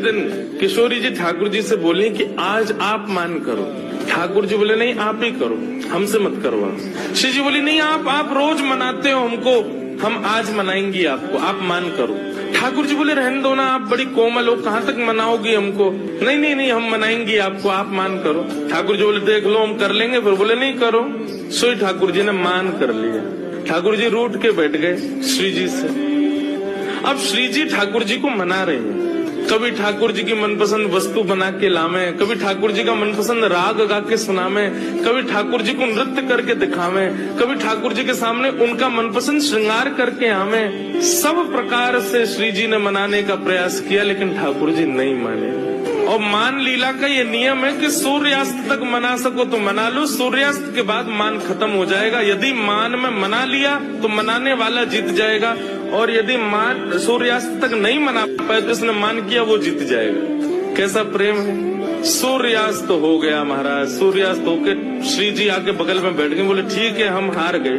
दिन किशोरी जी ठाकुर जी से बोली कि आज आप मान करो। ठाकुर जी बोले नहीं आप ही करो, हमसे मत करवाओ। श्री जी बोली नहीं आप रोज मनाते हो हमको, हम आज मनाएंगी आपको, आप मान करो। ठाकुर जी बोले रहने दो ना, आप बड़ी कोमल हो, कहाँ तक मनाओगी हमको। नहीं नहीं नहीं हम मनाएंगी आपको, आप मान करो। ठाकुर जी बोले देख लो हम कर लेंगे, फिर बोले नहीं करो। सोई ठाकुर जी ने मान कर लिया। ठाकुर जी रूठ के बैठ गए श्री जी से। अब श्री जी ठाकुर जी को मना रहे हैं। कभी ठाकुर जी की मनपसंद वस्तु बना के लावे, कभी ठाकुर जी का मनपसंद राग गा के सुनावे, कभी ठाकुर जी को नृत्य करके दिखावे, कभी ठाकुर जी के सामने उनका मनपसंद श्रृंगार करके आवे। सब प्रकार से श्री जी ने मनाने का प्रयास किया, लेकिन ठाकुर जी नहीं माने। और मान लीला का ये नियम है कि सूर्यास्त तक मना सको तो मना लो, सूर्यास्त के बाद मान खत्म हो जाएगा। यदि मान में मना लिया तो मनाने वाला जीत जाएगा, और यदि मान सूर्यास्त तक नहीं मना पाए तो इसने मान किया वो जीत जाएगा। कैसा प्रेम है। सूर्यास्त हो गया महाराज, सूर्यास्त होके श्री जी आके बगल में बैठ गए, बोले ठीक है हम हार गए,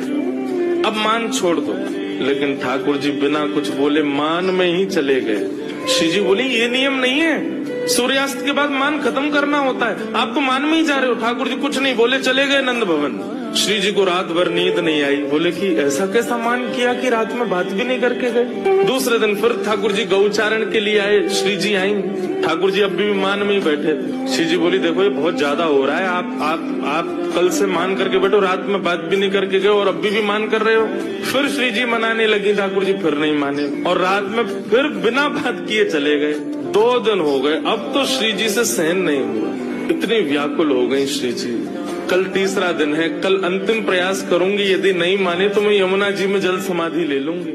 अब मान छोड़ दो। लेकिन ठाकुर जी बिना कुछ बोले मान में ही चले गए। श्री जी बोली ये नियम नहीं है, सूर्यास्त के बाद मान खत्म करना होता है, आप तो मान में ही जा रहे हो। ठाकुर जी कुछ नहीं बोले, चले गए नंद भवन। श्री जी को रात भर नींद नहीं आई। बोले कि ऐसा कैसा मान किया कि रात में बात भी नहीं करके गए। दूसरे दिन फिर ठाकुर जी गौचारण के लिए आए। श्री जी आई, ठाकुर जी अब भी मान में ही बैठे थे। श्री जी बोली देखो ये बहुत ज्यादा हो रहा है, आप कल से मान करके बैठो, रात में बात भी नहीं करके गए और अभी भी मान कर रहे हो। फिर श्री जी मनाने लगी, ठाकुर जी फिर नहीं माने और रात में फिर बिना बात किए चले गए। 2 दिन हो गए, अब तो श्री जी से सहन नहीं हुआ, इतनी व्याकुल हो गई श्री जी। कल तीसरा दिन है, कल अंतिम प्रयास करूंगी, यदि नहीं माने तो मैं यमुना जी में जल समाधि ले लूंगी।